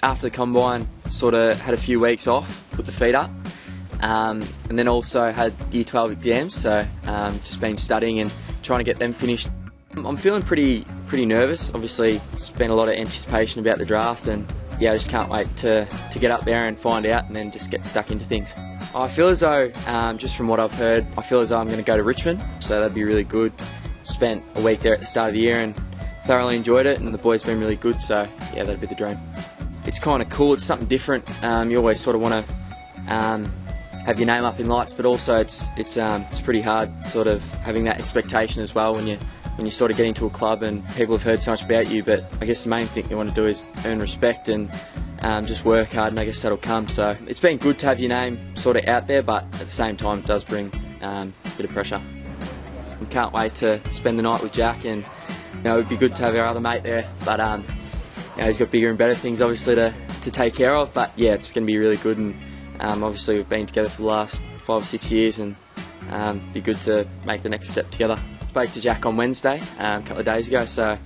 after the combine, sort of had a few weeks off, put the feet up, and then also had Year 12 exams, so just been studying and trying to get them finished. I'm feeling pretty nervous. Obviously, it's been a lot of anticipation about the draft, and yeah, I just can't wait to get up there and find out and then just get stuck into things. I feel as though, just from what I've heard, I feel as though I'm going to go to Richmond, so that'd be really good. Spent a week there at the start of the year and thoroughly enjoyed it, and the boys have been really good, so yeah, that'd be the dream. It's kind of cool, it's something different. You always sort of want to have your name up in lights, but also it's pretty hard sort of having that expectation as well when you sort of get into a club and people have heard so much about you. But I guess the main thing you want to do is earn respect and just work hard, and I guess that'll come. So it's been good to have your name sort of out there, but at the same time it does bring a bit of pressure. I can't wait to spend the night with Jack, and it would be good to have our other mate there, but he's got bigger and better things obviously to take care of. But yeah, it's going to be really good, and obviously we've been together for the last 5 or 6 years, and be good to make the next step together. Spoke to Jack on Wednesday, a couple of days ago, so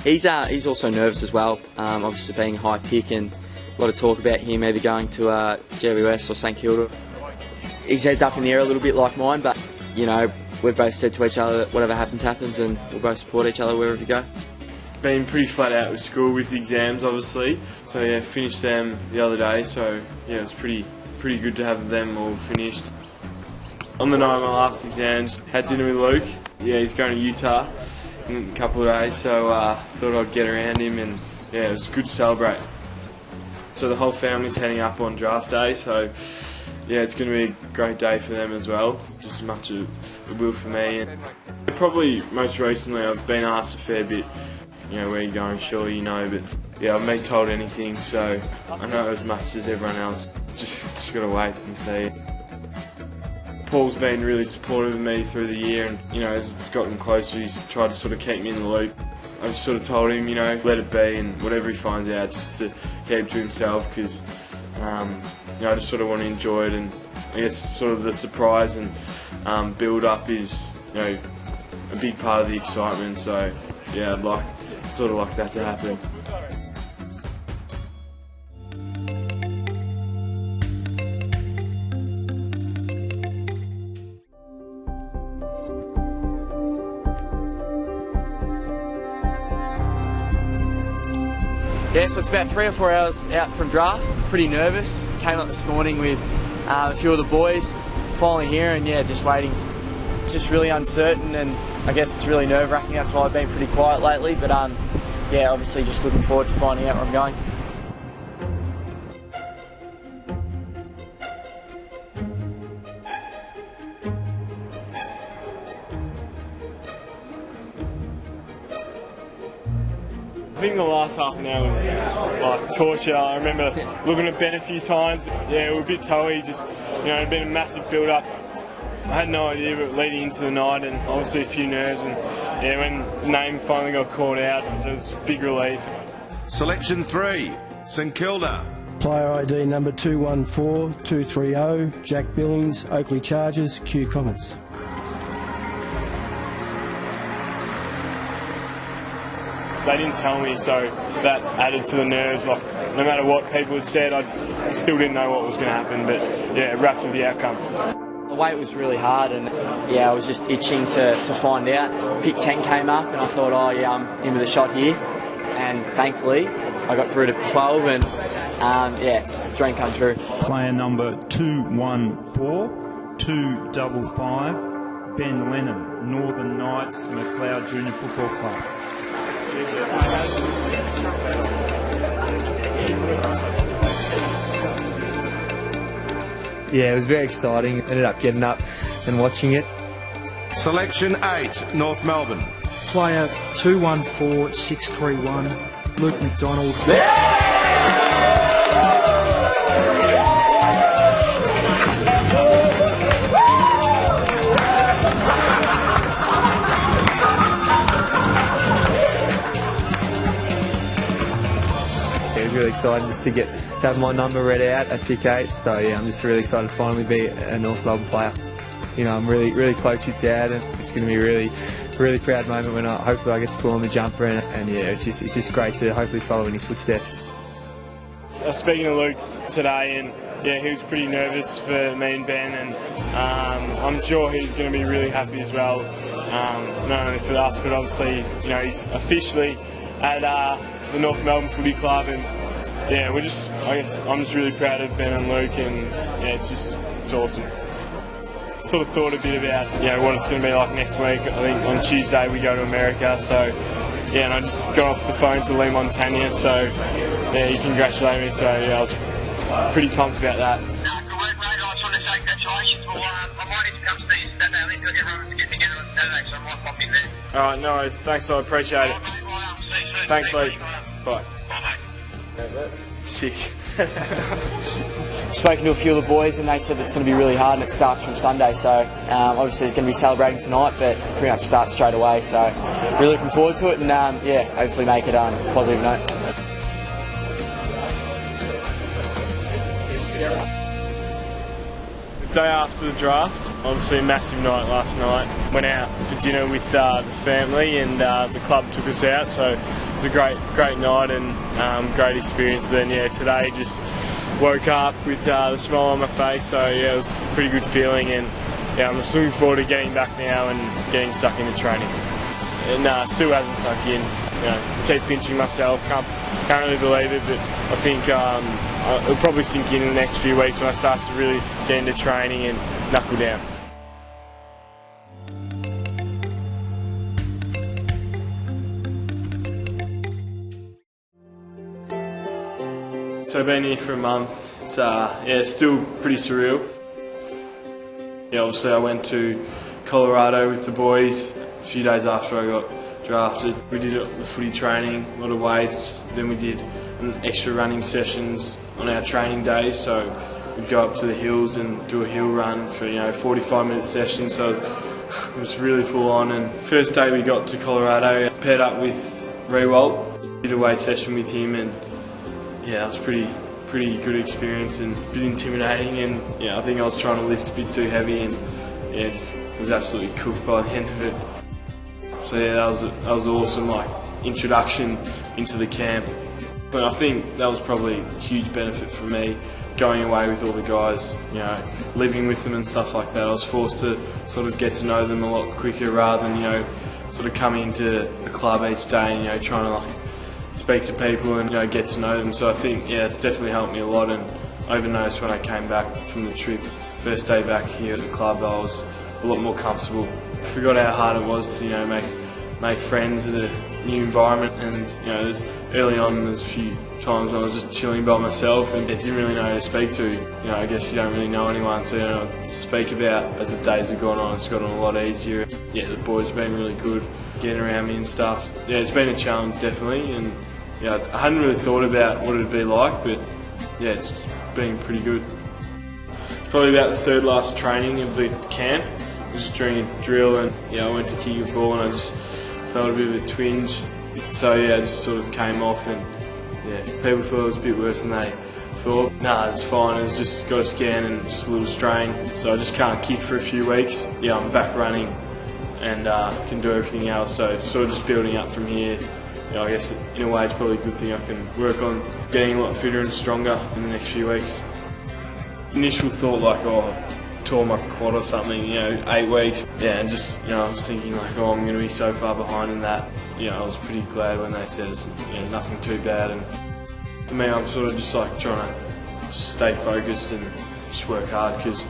he's also nervous as well, obviously being a high pick, and a lot of talk about him either going to GWS or St Kilda. His head's up in the air a little bit like mine, but we've both said to each other that whatever happens, happens, and we'll both support each other wherever we go. Been pretty flat out with school with exams, obviously, so yeah, finished them the other day, so yeah, it's pretty good to have them all finished. On the night of my last exams, had dinner with Luke. Yeah, he's going to Utah in a couple of days, so thought I'd get around him, and yeah, it was good to celebrate. So the whole family's heading up on draft day, so yeah, it's going to be a great day for them as well, just as much as it will for me. And probably most recently I've been asked a fair bit, where are you going, sure you know, but yeah, I've been told anything, so I know as much as everyone else. Just got to wait and see. Paul's been really supportive of me through the year, and as it's gotten closer, he's tried to sort of keep me in the loop. I just sort of told him, let it be, and whatever he finds out, just to keep to himself, because I just sort of want to enjoy it, and I guess sort of the surprise and build up is a big part of the excitement. So yeah, I'd like that to happen. Yeah, so it's about 3 or 4 hours out from draft. Pretty nervous. Came up this morning with a few of the boys. Finally here, and yeah, just waiting. Just really uncertain, and I guess it's really nerve-wracking. That's why I've been pretty quiet lately. But yeah, obviously just looking forward to finding out where I'm going. I think the last half an hour was like torture. I remember looking at Ben a few times. Yeah, we were a bit toey, just it'd been a massive build-up. I had no idea, but leading into the night, and obviously a few nerves, and yeah, when the name finally got called out, it was a big relief. Selection 3, St Kilda. Player ID number 214230, Jack Billings, Oakley Chargers, Q Comets. They didn't tell me, so that added to the nerves. Like, no matter what people had said, I still didn't know what was going to happen, but yeah, it wrapped with the outcome. The wait was really hard, and yeah, I was just itching to find out. Pick 10 came up, and I thought, oh yeah, I'm in with a shot here. And thankfully, I got through to 12, and yeah, it's a dream come true. Player number 214255, Ben Lennon, Northern Knights, McLeod Junior Football Club. Yeah, it was very exciting. Ended up getting up and watching it. Selection 8, North Melbourne. Player 214631, Luke McDonald. It was really exciting just to have my number read out at pick 8. So yeah, I'm just really excited to finally be a North Melbourne player. I'm really close with Dad, and it's going to be a really proud moment when hopefully I get to pull on the jumper, and yeah, it's just great to hopefully follow in his footsteps. was speaking to Luke today, and yeah, he was pretty nervous for me and Ben, and I'm sure he's going to be really happy as well. Not only for us, but obviously, you know, he's officially at the North Melbourne Footy Club, and yeah, I guess I'm just really proud of Ben and Luke, and yeah, it's awesome. Sort of thought a bit about, you know, what it's going to be like next week. I think on Tuesday we go to America, so yeah, and I just got off the phone to Lee Montagna, so yeah, he congratulated me, so yeah, I was pretty pumped about that. Good work, mate. I just want to say congratulations. Well, I might need to come see you Saturday. I think everyone's getting together on Saturday, so I might pop in there. Alright, no worries. Thanks, I appreciate it. Mate, well, see you soon. Thanks, Lee. Bye. Bye, mate. Sick. Spoken to a few of the boys and they said it's going to be really hard and it starts from Sunday, so obviously it's going to be celebrating tonight, but pretty much starts straight away, so really looking forward to it, and yeah, hopefully make it on a positive note. The day after the draft, obviously a massive night last night. Went out for dinner with the family, and the club took us out, so it was a great night and great experience. Then yeah, today just woke up with the smile on my face, so yeah, it was a pretty good feeling, and yeah, I'm just looking forward to getting back now and getting stuck into training. And still hasn't sunk in. You know, keep pinching myself. Can't really believe it, but I think it'll probably sink in the next few weeks when I start to really get into training and knuckle down. So I've been here for a month. It's yeah, still pretty surreal. Yeah, obviously I went to Colorado with the boys a few days after I got drafted. We did the footy training, a lot of weights. Then we did extra running sessions on our training days. So we'd go up to the hills and do a hill run for 45-minute sessions. So it was really full on. And first day we got to Colorado, paired up with Rewalt, did a weight session with him, and yeah, that was pretty good experience and a bit intimidating, and yeah, I think I was trying to lift a bit too heavy, and yeah, it was absolutely cooked by the end of it. So yeah, that was awesome, like introduction into the camp. But I think that was probably a huge benefit for me, going away with all the guys, living with them and stuff like that. I was forced to sort of get to know them a lot quicker rather than sort of coming into the club each day and trying to like speak to people and get to know them. So I think it's definitely helped me a lot, and I even noticed when I came back from the trip, first day back here at the club, I was a lot more comfortable. I forgot how hard it was to make friends at a new environment, and early on there's a few times when I was just chilling by myself and didn't really know who to speak to. I guess you don't really know anyone to speak about. As the days have gone on, it's gotten a lot easier. Yeah, the boys have been really good getting around me and stuff. Yeah, it's been a challenge definitely, and I hadn't really thought about what it'd be like, but yeah, it's been pretty good. It's probably about the third last training of the camp. It was just during a drill, and I went to kick a ball and I just felt a bit of a twinge. So yeah, I just sort of came off, and yeah, people thought it was a bit worse than they thought. Nah, it's fine. It was just got a scan and just a little strain. So I just can't kick for a few weeks. Yeah, I'm back running and can do everything else. So sort of just building up from here. I guess in a way it's probably a good thing. I can work on getting a lot fitter and stronger in the next few weeks. Initial thought like, tore my quad or something, 8 weeks. Yeah, and just, I was thinking like, I'm going to be so far behind in that. I was pretty glad when they said it's nothing too bad. And for me, I'm sort of just like trying to just stay focused and just work hard, because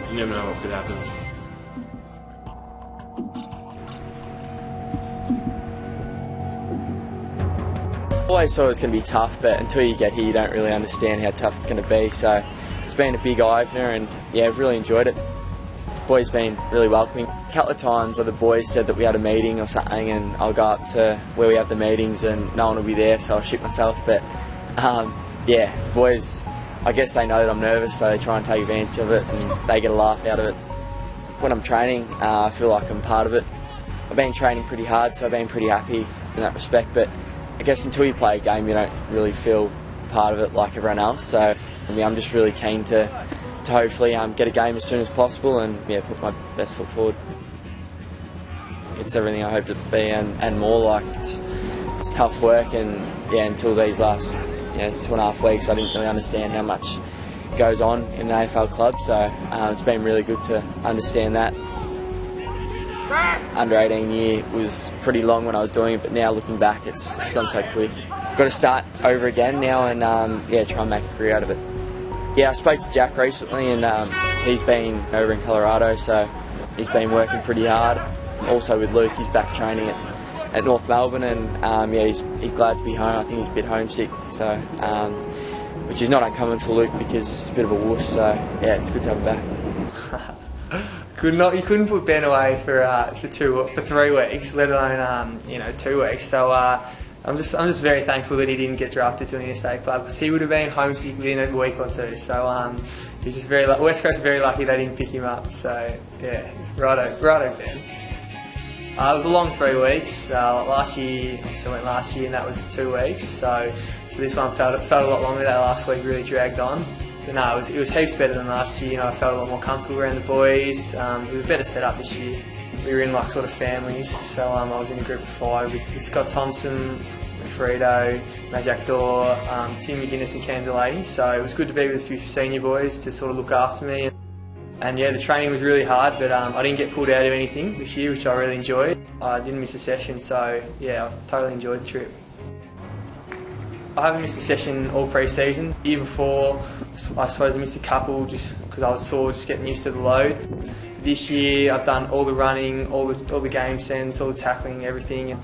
you never know what could happen. Always thought it was going to be tough, but until you get here you don't really understand how tough it's going to be, so it's been a big eye-opener, and yeah, I've really enjoyed it. The boys been really welcoming. A couple of times the boys said that we had a meeting or something, and I'll go up to where we have the meetings and no one will be there, so I'll shit myself, but yeah, the boys, I guess they know that I'm nervous, so they try and take advantage of it and they get a laugh out of it. When I'm training, I feel like I'm part of it. I've been training pretty hard, so I've been pretty happy in that respect, but I guess until you play a game you don't really feel part of it like everyone else, so I'm just really keen to hopefully get a game as soon as possible and put my best foot forward. It's everything I hoped it would be and more. Like it's tough work, and until these last 2.5 weeks, I didn't really understand how much goes on in an AFL club, so it's been really good to understand that. Under 18 year was pretty long when I was doing it, but now looking back, it's gone so quick. Got to start over again now and try and make a career out of it. Yeah, I spoke to Jack recently, and he's been over in Colorado, so he's been working pretty hard. Also with Luke, he's back training at North Melbourne, and he's glad to be home. I think he's a bit homesick, so which is not uncommon for Luke because he's a bit of a wuss. So yeah, it's good to have him back. You couldn't put Ben away for 3 weeks, let alone 2 weeks. So I'm just very thankful that he didn't get drafted to an interstate club, because he would have been homesick within a week or two. So he's just West Coast is very lucky they didn't pick him up. So yeah, righto Ben. It was a long 3 weeks. Last year, I went last year, and that was 2 weeks. So this one felt a lot longer. That last week really dragged on. But no, it was heaps better than last year. I felt a lot more comfortable around the boys. It was a better setup this year. We were in sort of families. So I was in a group of 5 with Scott Thompson, Frito, Majak Dor, Tim McGuinness and Cam Delaney. So it was good to be with a few senior boys to sort of look after me. And yeah, the training was really hard, but I didn't get pulled out of anything this year, which I really enjoyed. I didn't miss a session, so yeah, I thoroughly enjoyed the trip. I haven't missed a session all pre-season. The year before, I suppose I missed a couple just because I was sore, just getting used to the load. This year, I've done all the running, all the game sends, all the tackling, everything.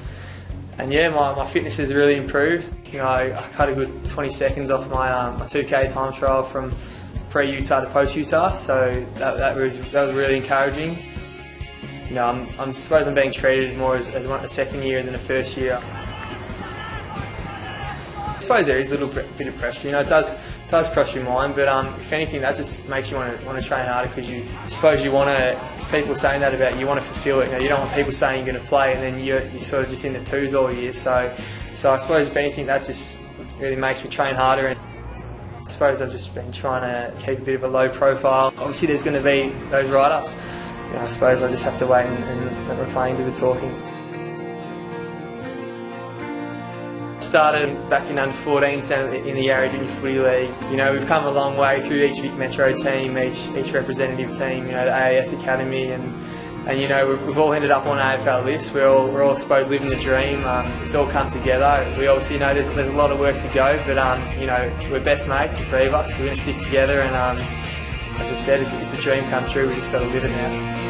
And yeah, my fitness has really improved. I cut a good 20 seconds off my 2K time trial from pre-Utah to post-Utah, so that was really encouraging. I suppose I'm being treated more as a second year than a first year. I suppose there is a little bit of pressure. It does cross your mind, but if anything, that just makes you want to train harder, because you want to. If people are saying that about you, want to fulfil it. You don't want people saying you're going to play and then you're sort of just in the twos all year. So I suppose if anything, that just really makes me train harder. And I suppose I've just been trying to keep a bit of a low profile. Obviously, there's going to be those write-ups. I suppose I just have to wait and let my playing do the talking. Started back in under 14s in the Yarra Junior Footy League. We've come a long way through each Vic Metro team, each representative team. The AAS Academy, and we've all ended up on AFL lists. We're all supposed to live in the dream. It's all come together. We obviously know there's a lot of work to go, but we're best mates, the 3 of us. We're going to stick together, and as I've said, it's a dream come true. We just got to live it now.